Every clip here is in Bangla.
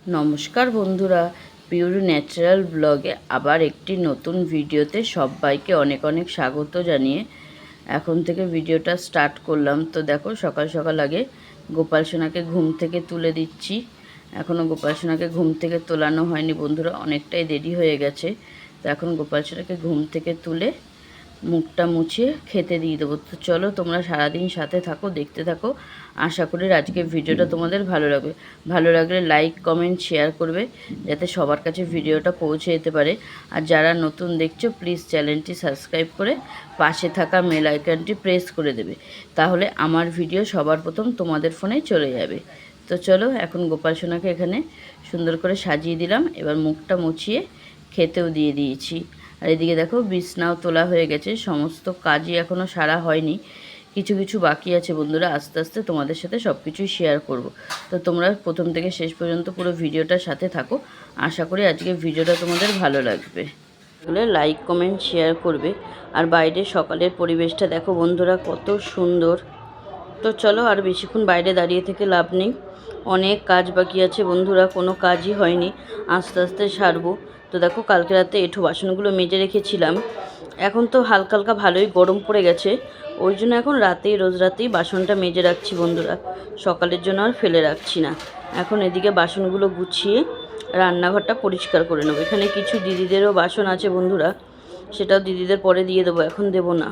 নমস্কার বন্ধুরা, পিওর ন্যাচারাল ব্লগে আবার একটি নতুন ভিডিওতে সবাইকে অনেক অনেক স্বাগত জানিয়ে এখন থেকে ভিডিওটা স্টার্ট করলাম। তো দেখো, সকাল সকাল আগে গোপাল সোনাকে ঘুম থেকে তুলে দিচ্ছি। এখনও গোপাল সোনাকে ঘুম থেকে তোলানো হয়নি বন্ধুরা, অনেকটাই দেরি হয়ে গেছে। তো এখন গোপাল সোনাকে ঘুম থেকে তুলে মুখটা মুছিয়ে খেতে দিয়ে দেবো। তো চলো, তোমরা সারাদিন সাথে থাকো, দেখতে থাকো। আশা করি আজকে ভিডিওটা তোমাদের ভালো লাগবে। ভালো লাগলে লাইক, কমেন্ট, শেয়ার করবে, যাতে সবার কাছে ভিডিওটা পৌঁছে যেতে পারে। আর যারা নতুন দেখছো, প্লিজ চ্যানেলটি সাবস্ক্রাইব করে পাশে থাকা বেল আইকনটি প্রেস করে দেবে, তাহলে আমার ভিডিও সবার প্রথম তোমাদের ফোনে চলে যাবে। তো চলো, এখন গোপাল সোনাকে এখানে সুন্দর করে সাজিয়ে দিলাম। এবার মুখটা মুছিয়ে খেতেও দিয়ে দিয়েছি। আর এদিকে দেখো, বিছনাও তোলা হয়ে গেছে, সমস্ত কাজই এখনও সারা হয়নি, কিছু কিছু বাকি আছে বন্ধুরা। আস্তে আস্তে তোমাদের সাথে সব কিছুই শেয়ার করব। তো তোমরা প্রথম থেকে শেষ পর্যন্ত পুরো ভিডিওটার সাথে থাকো। আশা করি আজকে ভিডিওটা তোমাদের ভালো লাগবে। তাহলে লাইক, কমেন্ট, শেয়ার করবে। আর বাইরে সকালের পরিবেশটা দেখো বন্ধুরা, কত সুন্দর। তো চলো, আর বেশিক্ষণ বাইরে দাঁড়িয়ে থেকে লাভ নেই, অনেক কাজ বাকি আছে বন্ধুরা, কোনো কাজই হয়নি, আস্তে আস্তে সারবো। তো দেখো, কালকে রাতে এঁঠো বাসনগুলো মেজে রেখেছিলাম। এখন তো হালকা হালকা ভালোই গরম পড়ে গেছে, ওই জন্য এখন রোজ রাতেই বাসনটা মেজে রাখছি বন্ধুরা, সকালের জন্য আর ফেলে রাখছি না। এখন এদিকে বাসনগুলো গুছিয়ে রান্নাঘরটা পরিষ্কার করে নেবো। এখানে কিছু দিদিদেরও বাসন আছে বন্ধুরা, সেটাও দিদিদের পরে দিয়ে দেবো, এখন দেবো না।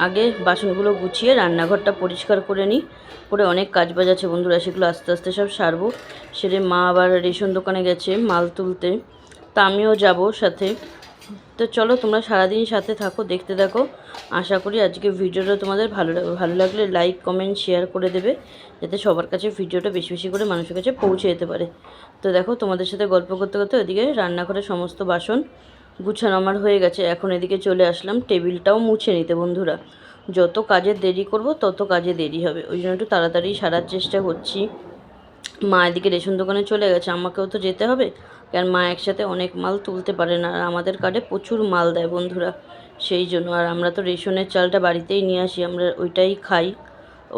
আগে বাসনগুলো গুছিয়ে রান্নাঘরটা পরিষ্কার করে নিই। করে অনেক কাজ বাজ আছে বন্ধুরা, সেগুলো আস্তে আস্তে সব সারবো। সেরে মা আবার রেশন দোকানে গেছে মাল তুলতে, তা আমিও যাব সাথে। তো চলো, তোমরা সারাদিন সাথে থাকো, দেখতে থাকো। আশা করি আজকে ভিডিওটা তোমাদের ভালো লাগবে। ভালো লাগলে লাইক, কমেন্ট, শেয়ার করে দেবে, যাতে সবার কাছে ভিডিওটা বেশি বেশি করে মানুষের কাছে পৌঁছে যেতে পারে। তো দেখো, তোমাদের সাথে গল্প করতে করতে ওইদিকে রান্নাঘরে সমস্ত বাসন গুছানো আমার হয়ে গেছে। এখন এদিকে চলে আসলাম টেবিলটাও মুছে নিতে বন্ধুরা। যত কাজে দেরি করব তত কাজে দেরি হবে, ওই জন্য একটু তাড়াতাড়ি সারার চেষ্টা করছি। মা এদিকে রেশন দোকানে চলে গেছে, আমাকেও তো যেতে হবে, কারণ মা একসাথে অনেক মাল তুলতে পারে না। আর আমাদের কার্ডে প্রচুর মাল দেয় বন্ধুরা, সেই জন্য। আর আমরা তো রেশনের চালটা বাড়িতেই নিয়ে আসি, আমরা ওইটাই খাই,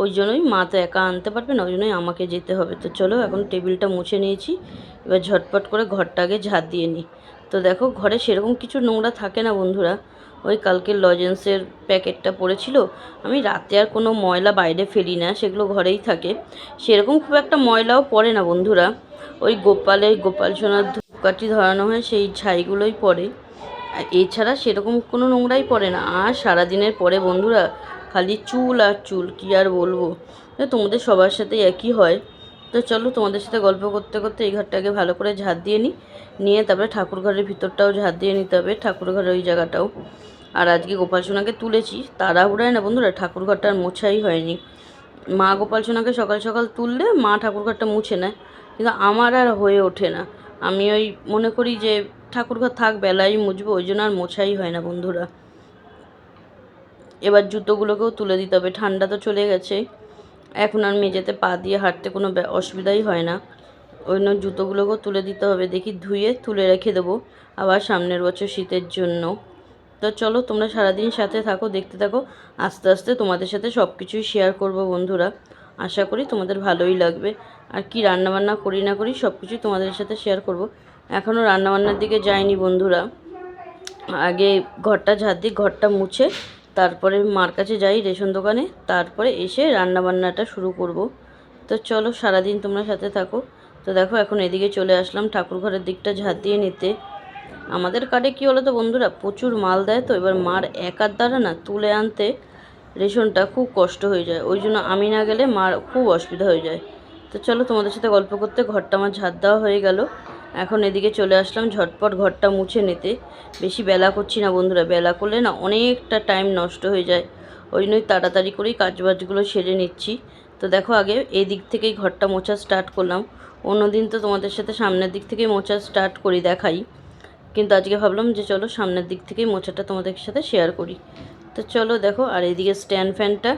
ওই জন্যই মা তো একা আনতে পারবে না, ওই জন্যই আমাকে যেতে হবে। তো চলো, এখন টেবিলটা মুছে নিয়েছি, এবার ঝটপট করে ঘরটা আগে ঝাড় দিয়ে নিই। তো দেখো, ঘরে সেরকম কিছু নোংরা থাকে না বন্ধুরা। ওই কালকের লজেন্সের প্যাকেটটা পড়েছিল, আমি রাতে আর কোনো ময়লা বাইরে ফেলি না, সেগুলো ঘরেই থাকে। সেরকম খুব একটা ময়লাও পড়ে না বন্ধুরা, ওই গোপাল সোনার ধূপকাঠি ধরানো হয় সেই ছাইগুলোই পড়ে, আর এছাড়া সেরকম কোনো নোংরাই পড়ে না। আর সারাদিনের পরে বন্ধুরা খালি চুল আর চুল, কী আর বলবো, তোমাদের সবার সাথে একই হয়। তো চলো, তোমাদের সাথে গল্প করতে করতে এই ঘরটাকে ভালো করে ঝাড় দিয়ে নিয়ে তারপরে ঠাকুর ঘরের ভিতরটাও ঝাড় দিয়ে নিতে হবে, ঠাকুর ঘরের ওই জায়গাটাও। আর আজকে গোপাল সোনাকে তুলেছি, তাড়াহুড়ায় না বন্ধুরা, ঠাকুর ঘরটা আর মোছাই হয়নি। মা গোপাল সোনাকে সকাল সকাল তুললে মা ঠাকুর ঘরটা মুছে নেয়, কিন্তু আমার আর হয়ে ওঠে না। আমি ওই মনে করি যে ঠাকুর ঘর থাক, বেলাই মুছবো, ওই জন্য আর মোছাই হয় না বন্ধুরা। এবার জুতোগুলোকেও তুলে দিতে হবে, ঠান্ডা তো চলে গেছে, এখন আর মেঝেতে পা দিয়ে হাঁটতে কোনো অসুবিধাই হয় না, ওই জন্য জুতোগুলোকেও তুলে দিতে হবে। দেখি ধুয়ে তুলে রেখে দেবো আবার সামনের বছর শীতের জন্য। তো চলো, তোমরা সারাদিন সাথে থাকো, দেখতে থাকো। আস্তে আস্তে তোমাদের সাথে সব কিছুই শেয়ার করবো বন্ধুরা, আশা করি তোমাদের ভালোই লাগবে। আর কি রান্নাবান্না করি না করি সব কিছুই তোমাদের সাথে শেয়ার করব। এখনও রান্নাবান্নার দিকে যাইনি বন্ধুরা, আগে ঘরটা ঝাড় দিই, ঘরটা মুছে তারপরে মার কাছে যাই রেশন দোকানে, তারপরে এসে রান্নাবান্নাটা শুরু করব। তো চলো, সারাদিন তোমরা সাথে থাকো। তো দেখো, এখন এদিকে চলে আসলাম ঠাকুর ঘরের দিকটা ঝাড় দিয়ে নিতে। আমাদের কার্ডে কী হলো তো বন্ধুরা, প্রচুর মাল দেয়, তো এবার মার একার দ্বারা না তুলে আনতে রেশনটা খুব কষ্ট হয়ে যায়, ওই জন্য আমি না গেলে মার খুব অসুবিধা হয়ে যায়। তো চলো, তোমাদের সাথে গল্প করতে ঘরটা আমার ঝাড় দেওয়া হয়ে গেল। এখন এদিকে চলে আসলাম ঝটপট ঘরটা মুছে নিতে। বেশি বেলা করছি না বন্ধুরা, বেলা করলে না অনেকটা টাইম নষ্ট হয়ে যায়, ওই জন্যই তাড়াতাড়ি করেই কাজবাজগুলো সেরে নিচ্ছি। তো দেখো, আগে এই দিক থেকেই ঘরটা মোছা স্টার্ট করলাম। অন্যদিন তো তোমাদের সাথে সামনের দিক থেকেই মোছা স্টার্ট করি, দেখাই, কিন্তু আজকে ভাবলাম যে চলো সামনের দিক থেকেই মোছাটা তোমাদের সাথে শেয়ার করি। তো চলো দেখো, আর এইদিকে স্ট্যান্ড ফ্যানটা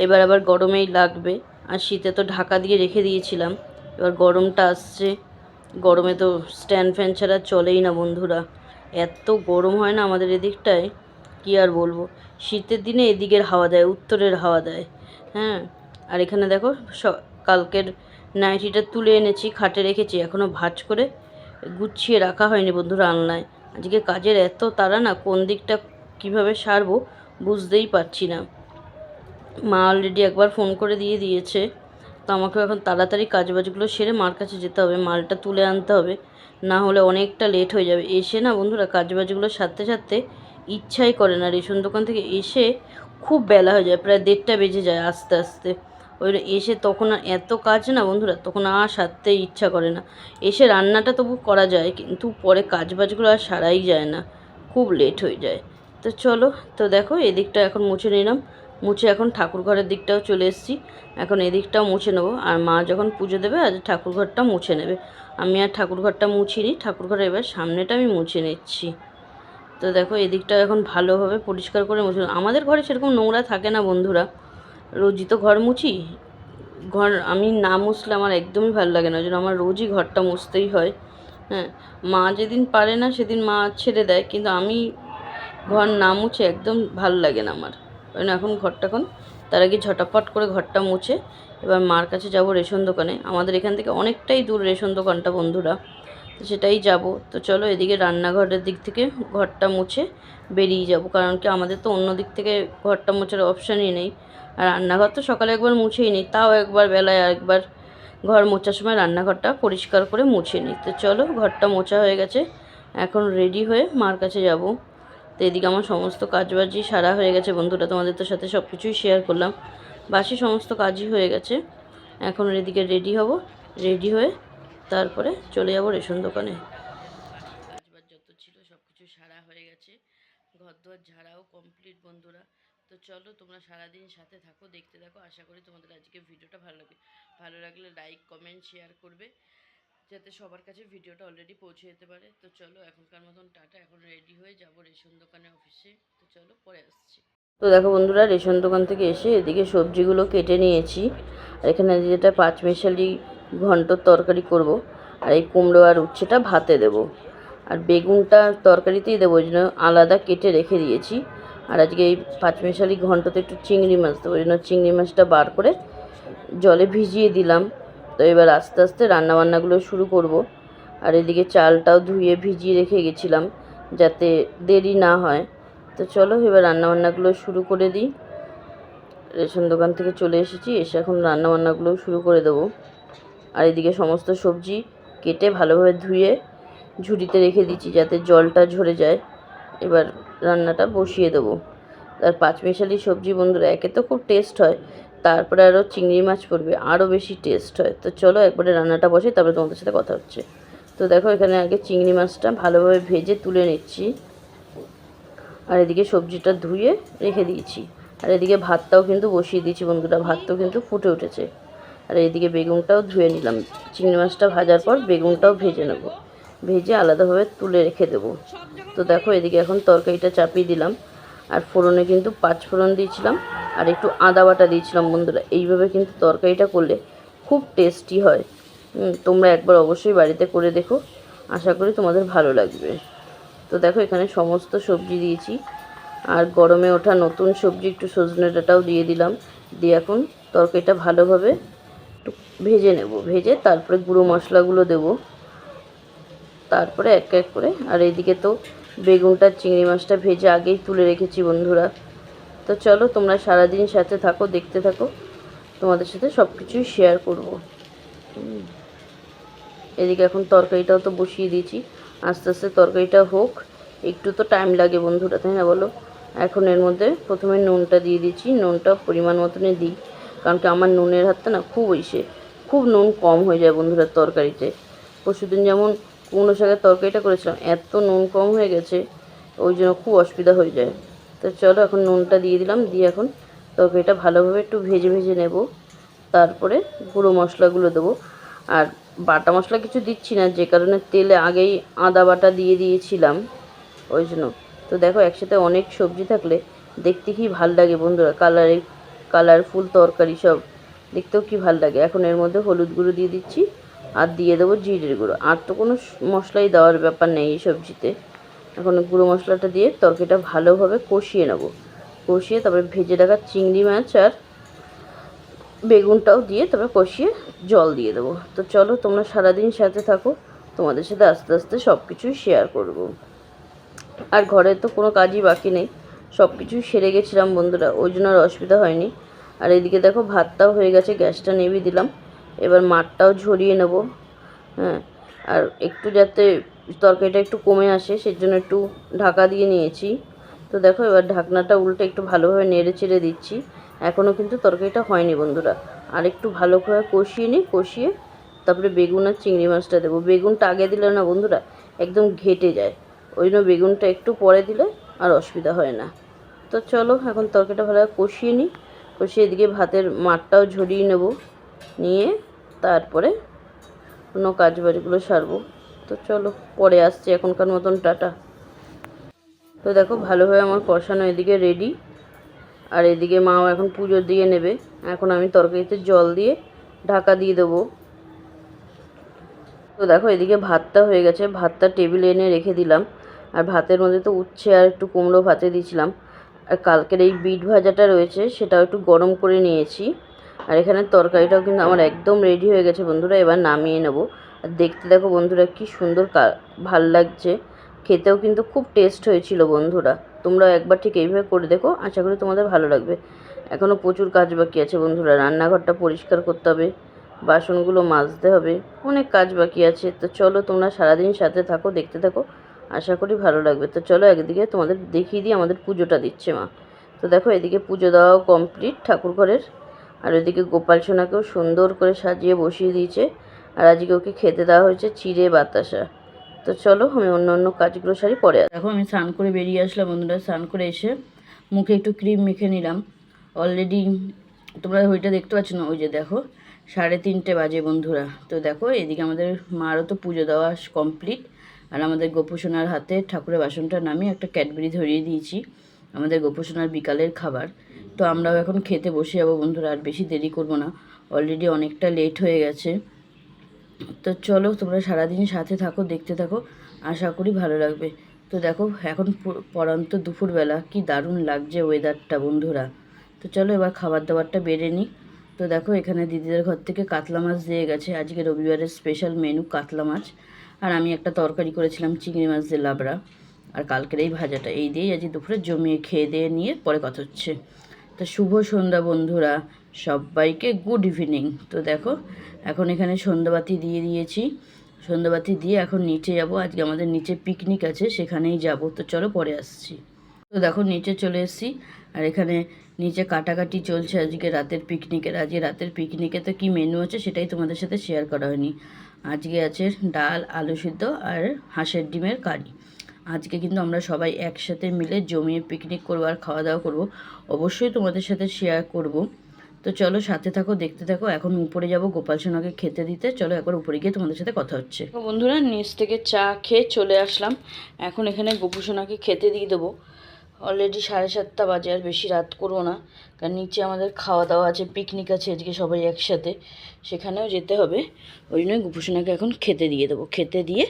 এবার আবার গরমেই লাগবে, আর শীতে তো ঢাকা দিয়ে রেখে দিয়েছিলাম, এবার গরমটা আসছে, গরমে তো স্ট্যান্ড ফ্যান ছাড়া চলেই না বন্ধুরা, এত গরম হয় না আমাদের এদিকটায়, কী আর বলবো। শীতের দিনে এদিকের হাওয়া দেয়, উত্তরের হাওয়া দেয়, হ্যাঁ। আর এখানে দেখো, কালকের নাইটিটা তুলে এনেছি, খাটে রেখেছি, এখনও ভাঁজ করে গুছিয়ে রাখা হয়নি বন্ধুরা আলনায়। আজকে কাজের এত তাড়া না, কোন দিকটা কিভাবে সারবো বুঝতেই পারছি না। মা অলরেডি একবার ফোন করে দিয়ে দিয়েছে, তো আমাকে এখন তাড়াতাড়ি কাজবাজগুলো সেরে মার কাছে যেতে হবে, মালটা তুলে আনতে হবে, না হলে অনেকটা লেট হয়ে যাবে। এসে না বন্ধুরা কাজবাজগুলো সারতে সারতে ইচ্ছাই করে না, রেশন দোকান থেকে এসে খুব বেলা হয়ে যায়, প্রায় 1:30টা বেজে যায় আস্তে আস্তে। ওই এসে তখন আর এত কাজ না বন্ধুরা, তখন আর সারতে ইচ্ছা করে না। এসে রান্নাটা তবু করা যায়, কিন্তু পরে কাজবাজগুলো আর সারাই যায় না, খুব লেট হয়ে যায়। তো চলো, তো দেখো এদিকটা এখন মুছে নিলাম, মুছে এখন ঠাকুর ঘরের দিকটাও চলে এসেছি, এখন এদিকটাও মুছে নেবো। আর মা যখন পুজো দেবে আজ ঠাকুর ঘরটা মুছে নেবে, আমি আর ঠাকুর ঘরটা মুছিনি, ঠাকুর ঘরে এবার সামনেটা আমি মুছে নিচ্ছি। তো দেখো এদিকটা এখন ভালোভাবে পরিষ্কার করে মুছে, আমাদের ঘরে সেরকম নোংরা থাকে না বন্ধুরা, রোজই তো ঘর মুছি। ঘর আমি না মুছলে আমার একদমই ভালো লাগে না, ওই জন্য আমার রোজই ঘরটা মুছতেই হয়। হ্যাঁ, মা যেদিন পারে না সেদিন মা ছেড়ে দেয়, কিন্তু আমি ঘর না মুছে একদম ভালো লাগে না আমার। ওই জন্য এখন তার আগে ঝটাপট করে ঘরটা মুছে এবার মার কাছে যাব রেশন দোকানে। আমাদের এখান থেকে অনেকটাই দূর রেশন দোকানটা বন্ধুরা, তো সেটাই যাব। তো চলো এদিকে রান্নাঘরের দিক থেকে ঘরটা মুছে বেরিয়ে যাব, কারণ কি আমাদের তো অন্য দিক থেকে ঘরটা মোছার অপশানই নেই। আর রান্নাঘর তো সকালে একবার মুছেই নিই, তাও একবার বেলায় আরেকবার ঘর মোছার সময় রান্নাঘরটা পরিষ্কার করে মুছে নিই। তো চলো ঘরটা মোছা হয়ে গেছে, এখন রেডি হয়ে মার কাছে যাব। তো এদিকে আমার সমস্ত কাজবাজই সারা হয়ে গেছে বন্ধুরা, তোমাদের তো সাথে সব কিছুই শেয়ার করলাম, বাসি সমস্ত কাজই হয়ে গেছে। এখন এদিকে রেডি হব, রেডি হয়ে তারপরে চলে যাব রেশন দোকানে। কাজবাজ যত ছিল সব কিছু সারা হয়ে গেছে, ঘর দুয়ার ঝাড়াও কমপ্লিট বন্ধুরা। তো চলো তোমরা সারাদিন সাথে থাকো, দেখতে থাকো, আশা করি তোমাদের আজকে ভিডিওটা ভালো লাগবে। ভালো লাগলে লাইক কমেন্ট শেয়ার করবে, যাতে সবার কাছে ভিডিওটা অলরেডি পৌঁছে যেতে পারে। তো চলো এখনকার মতন টাটা, এখন রেডি হয়ে যাব রেশন দোকানে অফিসে। তো চলো পরে আসছি। তো দেখো বন্ধুরা রেশন দোকান থেকে এসে এদিকে সবজিগুলো কেটে নিয়েছি, আর এখানে যেটা পাঁচমিশালি ঘন্টর তরকারি করব, আর এই কুমড়ো আর উচ্ছেটা ভাতে দেব, আর বেগুনটা তরকারিতেই দেবো, ওই জন্য আলাদা কেটে রেখে দিয়েছি। আর আজকে এই পাঁচমিশালি ঘন্টতে একটু চিংড়ি মাছ দেবো, ওই জন্য চিংড়ি মাছটা বার করে জলে ভিজিয়ে দিলাম। তো এবার আস্তে আস্তে রান্নাবান্নাগুলো শুরু করব। আর এদিকে চালটাও ধুয়ে ভিজিয়ে রেখে গেছিলাম যাতে দেরি না হয়। তো চলো এবার রান্নাবান্নাগুলো শুরু করে দিই। রেশন দোকান থেকে চলে এসেছি, এসে এখন রান্নাবান্নাগুলো শুরু করে দেবো। আর এদিকে সমস্ত সবজি কেটে ভালোভাবে ধুয়ে ঝুড়িতে রেখে দিচ্ছি যাতে জলটা ঝরে যায়। এবার রান্নাটা বসিয়ে দেবো। আর পাঁচমিশালি সবজি বন্ধুরা একে তো খুব টেস্ট হয়, তারপরে আরও চিংড়ি মাছ পড়বে আরও বেশি টেস্ট হয়। তো চলো একবারে রান্নাটা বসে তারপরে তোমাদের সাথে কথা হচ্ছে। তো দেখো এখানে আগে চিংড়ি মাছটা ভালোভাবে ভেজে তুলে নিচ্ছি, আর এদিকে সবজিটা ধুয়ে রেখে দিয়েছি। আর এদিকে ভাতটাও কিন্তু বসিয়ে দিয়েছি বন্ধুরা, ভাতটাও কিন্তু ফুটে উঠেছে। আর এদিকে বেগুনটাও ধুয়ে নিলাম, চিংড়ি মাছটা ভাজার পর বেগুনটাও ভেজে নেব, ভেজে আলাদাভাবে তুলে রেখে দেবো। তো দেখো এদিকে এখন তরকারিটা চাপিয়ে দিলাম, আর ফোড়নে কিন্তু 5 ফোড়ন দিয়েছিলাম আর একটু আদা বাটা দিয়েছিলাম বন্ধুরা। এইভাবে কিন্তু তরকারিটা করলে খুব টেস্টি হয়, তোমরা একবার অবশ্যই বাড়িতে করে দেখো, আশা করি তোমাদের ভালো লাগবে। তো দেখো এখানে সমস্ত সবজি দিয়েছি, আর গরমে ওঠা নতুন সবজি একটু সজনে ডাঁটাও দিয়ে দিলাম, দিয়ে এখন তরকারিটা ভালোভাবে একটু ভেজে নেব, ভেজে তারপরে গুঁড়ো মশলাগুলো দেব, তারপরে এক এক করে। আর এইদিকে তো বেগুনটা চিংড়ি মাছটা ভেজে আগেই তুলে রেখেছি বন্ধুরা। তো চলো তোমরা সারাদিন সাথে থাকো, দেখতে থাকো, তোমাদের সাথে সব কিছুই শেয়ার করব। এদিকে এখন তরকারিটাও তো বসিয়ে দিয়েছি, আস্তে আস্তে তরকারিটা হোক, একটু তো টাইম লাগে বন্ধুরা, তাই না বলো। এখন এর মধ্যে প্রথমে নুনটা দিয়ে দিচ্ছি, নুনটা পরিমাণ মতনে দিই, কারণ কি আমার নুনের হাতটা না খুব নুন কম হয়ে যায় বন্ধুরা তরকারিতে। পরশুদিন যেমন কুমড়ো শাকের তরকারিটা করেছিলাম, এত নুন কম হয়ে গেছে, ওই জন্য খুব অসুবিধা হয়ে যায়। তো চলো এখন নুনটা দিয়ে দিলাম, দিয়ে এখন তরকারিটা ভালোভাবে একটু ভেজে ভেজে নেব, তারপরে গুঁড়ো মশলাগুলো দেবো। আর বাটা মশলা কিছু দিচ্ছি না, যে কারণে তেলে আগেই আদা বাটা দিয়ে দিয়েছিলাম, ওই জন্য। তো দেখো একসাথে অনেক সবজি থাকলে দেখতে কি ভাল লাগে বন্ধুরা, কালারফুল তরকারি সব দেখতেও কি ভাল লাগে। এখন এর মধ্যে হলুদ গুঁড়ো দিয়ে দিচ্ছি, আর দিয়ে দেবো জিরের গুঁড়ো, আর তো কোনো মশলাই দেওয়ার ব্যাপার নেই এই সবজিতে। এখন গুঁড়ো মশলাটা দিয়ে তরকারিটা ভালোভাবে কষিয়ে নেব, কষিয়ে তারপরে ভেজে রাখা চিংড়ি মাছ আর বেগুনটাও দিয়ে তারপরে কষিয়ে জল দিয়ে দেবো। তো চলো তোমরা সারাদিন সাথে থাকো, তোমাদের সাথে আস্তে আস্তে সব কিছুই শেয়ার করব। আর ঘরে তো কোনো কাজই বাকি নেই, সব কিছুই সেরে গেছিলাম বন্ধুরা, ওই জন্য আর অসুবিধা হয়নি। আর এদিকে দেখো ভাতটাও হয়ে গেছে, গ্যাসটা নেভিয়ে দিলাম। এবার মাঠটাও ঝরিয়ে নেব। হ্যাঁ, আর একটু যাতে তরকারিটা একটু কমে আসে সেই জন্য একটু ঢাকা দিয়ে নিয়েছি। তো দেখো এবার ঢাকনাটা উল্টে একটু ভালোভাবে নেড়ে চেড়ে দিচ্ছি। এখনও কিন্তু তরকারিটা হয়নি বন্ধুরা, আর একটু ভালো করে কষিয়ে নিই, কষিয়ে তারপরে বেগুন আর চিংড়ি মাছটা দেবো। বেগুনটা আগে দিলে না বন্ধুরা একদম ঘেটে যায়, ওই জন্য বেগুনটা একটু পরে দিলে আর অসুবিধা হয় না। তো চলো এখন তরকারিটা ভালোভাবে কষিয়ে নিই, কষিয়ে এদিকে ভাতের মাঠটাও ঝরিয়ে নেব, নিয়ে তারপরে অন্য কাজ বাড়িগুলো সারবো। তো চলো পরে আসছি, এখনকার মতন টাটা। তো দেখো ভালোভাবে আমার কষানো এদিকে রেডি, আর এদিকে মাও এখন পুজো দিয়ে নেবে। এখন আমি তরকারিতে জল দিয়ে ঢাকা দিয়ে দেবো। তো দেখো এদিকে ভাতটা হয়ে গেছে, ভাতটা টেবিলে এনে রেখে দিলাম। আর ভাতের মধ্যে তো উচ্ছে আর একটু কুমড়ো ভাতে দিয়েছিলাম, আর কালকের এই বিট ভাজাটা রয়েছে সেটাও একটু গরম করে নিয়েছি। আর এখানে তরকারিটাও কিন্তু আমার একদম রেডি হয়ে গেছে বন্ধুরা, এবার নামিয়ে নেব। আর দেখতে দেখো বন্ধুরা কি সুন্দর ভাল লাগছে, খেতেও কিন্তু খুব টেস্ট হয়েছিল বন্ধুরা। তোমরা একবার ঠিক এইভাবে করে দেখো, আশা করি তোমাদের ভালো লাগবে। এখনও প্রচুর কাজ বাকি আছে বন্ধুরা, রান্নাঘরটা পরিষ্কার করতে হবে, বাসনগুলো মাজতে হবে, অনেক কাজ বাকি আছে। তো চলো তোমরা সারাদিন সাথে থাকো, দেখতে থাকো, আশা করি ভালো লাগবে। তো চলো একদিকে তোমাদের দেখিয়ে দিই আমাদের পুজোটা দিচ্ছে মা। তো দেখো এদিকে পুজো দেওয়াও কমপ্লিট ঠাকুর ঘরের, আর ওইদিকে গোপাল সোনাকেও সুন্দর করে সাজিয়ে বসিয়ে দিয়েছে। আর আজকে ওকে খেতে দেওয়া হয়েছে চিড়ে বাতাসা। তো চলো আমি অন্য কাজগুলো সারি পরে। দেখো আমি স্নান করে বেরিয়ে আসলাম বন্ধুরা, স্নান করে এসে মুখে একটু ক্রিম মেখে নিলাম। অলরেডি তোমরা ওইটা দেখতে পাচ্ছ না, ওই যে দেখো 3:30 বাজে বন্ধুরা। তো দেখো এদিকে আমাদের মারও তো পুজো দেওয়া কমপ্লিট, আর আমাদের গোপুসোনার হাতে ঠাকুরের বাসনটা নামিয়ে একটা ক্যাডবেরি ধরিয়ে দিয়েছি, আমাদের গোপুসোনার বিকালের খাবার। তো আমরাও এখন খেতে বসে যাবো বন্ধুরা, আর বেশি দেরি করব না, অলরেডি অনেকটা লেট হয়ে গেছে। তো চলো তোমরা সারাদিন সাথে থাকো, দেখতে থাকো, আশা করি ভালো লাগবে। তো দেখো এখন পড়ন্ত দুপুরবেলা কি দারুণ লাগছে ওয়েদারটা বন্ধুরা। তো চলো এবার খাবার দাবারটা বেড়ে নিই। তো দেখো এখানে দিদিদের ঘর থেকে কাতলা মাছ দিয়ে গেছে, আজকে রবিবারের স্পেশাল মেনু কাতলা মাছ। আর আমি একটা তরকারি করেছিলাম চিংড়ি মাছ দিয়ে লাবড়া, আর কালকের এই ভাজাটা, এই দিয়েই আজকে দুপুরে জমিয়ে খেয়ে দিয়ে নিয়ে পরে কথা হচ্ছে। তো শুভ সন্ধ্যা বন্ধুরা, সবাইকে গুড ইভিনিং। তো দেখো এখন এখানে সন্ধ্যাবাতি দিয়ে দিয়েছি, সন্ধ্যাবাতি দিয়ে এখন নিচে যাব, আজকে আমাদের নিচে পিকনিক আছে সেখানেই যাব। তো চলো পরে আসছি। তো দেখো নিচে চলে এসেছি, আর এখানে নিচে কাটাকাটি চলছে আজকে রাতের পিকনিকের। আজকে রাতের পিকনিকে তো কী মেনু আছে সেটাই তোমাদের সাথে শেয়ার করা হয়নি। আজকে আছে ডাল, আলু সিদ্ধ আর হাঁসের ডিমের কারি। আজকে কিন্তু আমরা সবাই একসাথে মিলে জমিয়ে পিকনিক করবো আর খাওয়া দাওয়া করবো, অবশ্যই তোমাদের সাথে শেয়ার করব। তো চলো সাথে থাকো, দেখতে থাকো। এখন উপরে যাব গোপাল সোনাকে খেতে দিতে, চলো একবার উপরে গিয়ে তোমাদের সাথে কথা হচ্ছে। বন্ধুরা নিচ থেকে চা খেয়ে চলে আসলাম, এখন এখানে গোপু সোনাকে খেতে দিয়ে দেবো। অলরেডি 7:30 বাজে, আর বেশি রাত করবো না, কারণ নিচে আমাদের খাওয়া দাওয়া আছে, পিকনিক আছে আজকে সবাই একসাথে, সেখানেও যেতে হবে। ওই জন্যই গোপু সোনাকে এখন খেতে দিয়ে দেবো, খেতে দিয়ে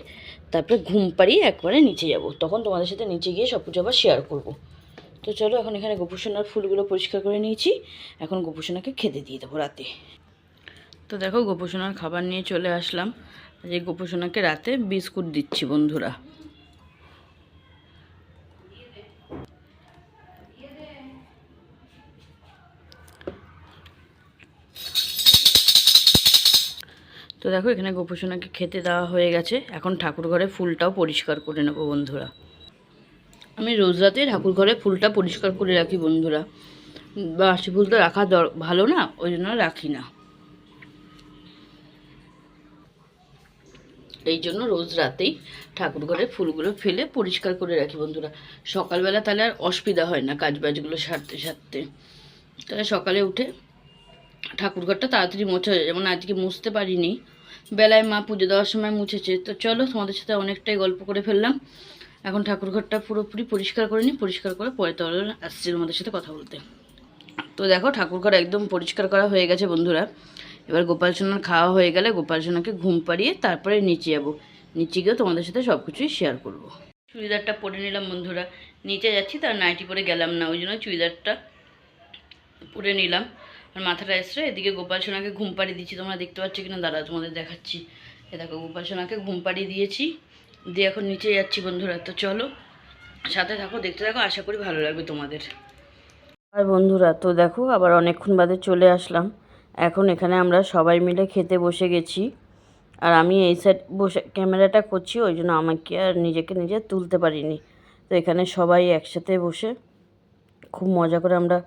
তারপরে ঘুম পাড়িয়ে একবারে নিচে যাব, তখন তোমাদের সাথে নিচে গিয়ে সব কিছু আবার শেয়ার করবো। তো চলো এখন এখানে গোপু সোনার ফুলগুলো পরিষ্কার করে নিয়েছি, এখন গোপু সোনাকে খেতে দিয়ে দেবো রাতে। তো দেখো গোপু সোনার খাবার নিয়ে চলে আসলাম, যে গোপু সোনাকে রাতে বিস্কুট দিচ্ছি বন্ধুরা। তো দেখো এখানে গোপু সোনাকে খেতে দেওয়া হয়ে গেছে, এখন ঠাকুর ঘরে ফুলটাও পরিষ্কার করে নেবো বন্ধুরা। আমি রোজ রাতে ঠাকুর ঘরে ফুলটা পরিষ্কার করে রাখি বন্ধুরা, বাসি ফুল তো রাখা ভালো না, ওই জন্য রাখি না, এই জন্য রোজ রাতেই ঠাকুর ঘরে ফুলগুলো ফেলে পরিষ্কার করে রাখি বন্ধুরা। সকালবেলা তাহলে আর অসুবিধা হয় না কাজ বাজগুলো সারতে সারতে, তাহলে সকালে উঠে ঠাকুরঘরটা তাড়াতাড়ি মোছা হয়ে যায়। যেমন আজকে মুছতে পারিনি, বেলায় মা পুজো দেওয়ার সময় মুছেছে। তো চলো তোমাদের সাথে অনেকটাই গল্প করে ফেললাম, এখন ঠাকুরঘরটা পুরোপুরি পরিষ্কার করে নিই, পরিষ্কার করে পরে তাহলে আসছি তোমাদের সাথে কথা বলতে। তো দেখো ঠাকুরঘর একদম পরিষ্কার করা হয়ে গেছে বন্ধুরা। এবার গোপাল সোনার খাওয়া হয়ে গেলে গোপাল সোনাকে ঘুম পাড়িয়ে তারপরে নিচে যাবো, নিচে গিয়েও তোমাদের সাথে সব কিছুই শেয়ার করবো। চুড়িদারটা পরে নিলাম বন্ধুরা, নিচে যাচ্ছি তার নাইটি পরে গেলাম না, ওই জন্য চুড়িদারটা পরে নিলাম। আর মাথাটা এসে এদিকে গোপাল সোনাকে ঘুম পাড়িয়ে দিচ্ছি, তোমরা দেখতে পাচ্ছ কিনা দাঁড়া তোমাদের দেখাচ্ছি। এ দেখো গোপাল সোনাকে ঘুম পাড়িয়ে দিয়েছি, দিয়ে এখন নিচে যাচ্ছি বন্ধুরা। তো চলো সাথে থাকো, দেখতে থাকো, আশা করি ভালো লাগবে তোমাদের। আর বন্ধুরা তো দেখো আবার অনেকক্ষণ বাদে চলে আসলাম। এখন এখানে আমরা সবাই মিলে খেতে বসে গেছি। আর আমি এই সাইড বসে ক্যামেরাটা করছি, ওই জন্য আমাকে আর নিজেকে নিজে তুলতে পারিনি। তো এখানে সবাই একসাথে বসে খুব মজা করে আমরা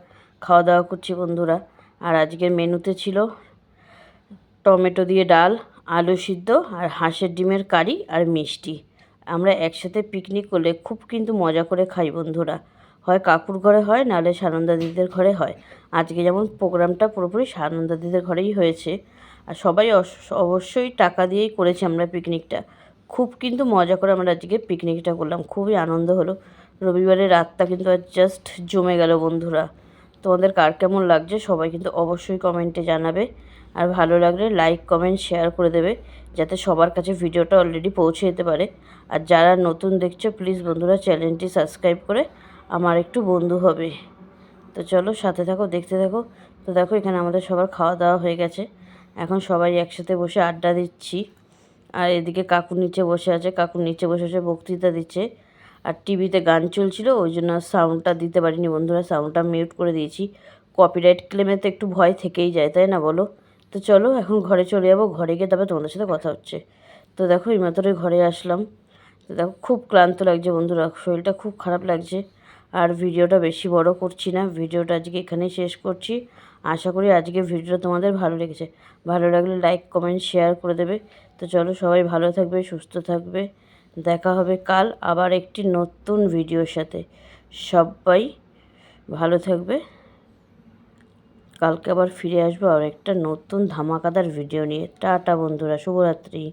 খাওয়া দাওয়া করছি বন্ধুরা। আর আজকের মেনুতে ছিল টমেটো দিয়ে ডাল, আলু সিদ্ধ আর হাঁসের ডিমের কারি আর মিষ্টি। আমরা একসাথে পিকনিক করলে খুব কিন্তু মজা করে খাই বন্ধুরা। হয় কাকুর ঘরে হয়, নাহলে সানন্দা দিদিদের ঘরে হয়। আজকে যেমন প্রোগ্রামটা পুরোপুরি সানন্দা দিদিদের ঘরেই হয়েছে। আর সবাই অবশ্যই টাকা দিয়েই করেছি আমরা পিকনিকটা। খুব কিন্তু মজা করে আমরা আজকে পিকনিকটা করলাম, খুবই আনন্দ হলো। রবিবারের রাতটা কিন্তু আর জাস্ট জমে গেল বন্ধুরা। তোমাদের কার কেমন লাগছে সবাই কিন্তু অবশ্যই কমেন্টে জানাবে। আর ভালো লাগলে লাইক কমেন্ট শেয়ার করে দেবে, যাতে সবার কাছে ভিডিওটা অলরেডি পৌঁছে যেতে পারে। আর যারা নতুন দেখছো প্লিজ বন্ধুরা চ্যানেলটি সাবস্ক্রাইব করে আমার একটু বন্ধু হবে। তো চলো সাথে থাকো, দেখতে থাকো। তো দেখো এখানে আমাদের সবার খাওয়া দাওয়া হয়ে গেছে, এখন সবাই একসাথে বসে আড্ডা দিচ্ছি। আর এদিকে কাকু নিচে বসে আছে, কাকু নিচে বসে বসে বক্তৃতা দিচ্ছে। আর টিভিতে গান চলছিল, ওই জন্য সাউন্ডটা দিতে পারিনি বন্ধুরা, সাউন্ডটা মিউট করে দিয়েছি। কপিরাইট ক্লেমে তো একটু ভয় থেকেই যায়, তাই না বলো? তো চলো এখন ঘরে চলে যাবো, ঘরে গিয়ে তারপরে তোমাদের সাথে কথা হচ্ছে। তো দেখো এই মাত্রই ঘরে আসলাম। তো দেখো খুব ক্লান্ত লাগছে বন্ধুরা, শরীরটা খুব খারাপ লাগছে। আর ভিডিওটা বেশি বড় করছি না, ভিডিওটা আজকে এখানেই শেষ করছি। আশা করি আজকে ভিডিওটা তোমাদের ভালো লেগেছে। ভালো লাগলে লাইক কমেন্ট শেয়ার করে দেবে। তো চলো সবাই ভালো থাকবে, সুস্থ থাকবে। দেখা হবে কাল আবার একটি নতুন ভিডিওর সাথে। সবাই ভালো থাকবে। কালকে আবার ফিরে আসবো আর একটা নতুন ধামাকাদার ভিডিও নিয়ে। টাটা বন্ধুরা, শুভরাত্রি।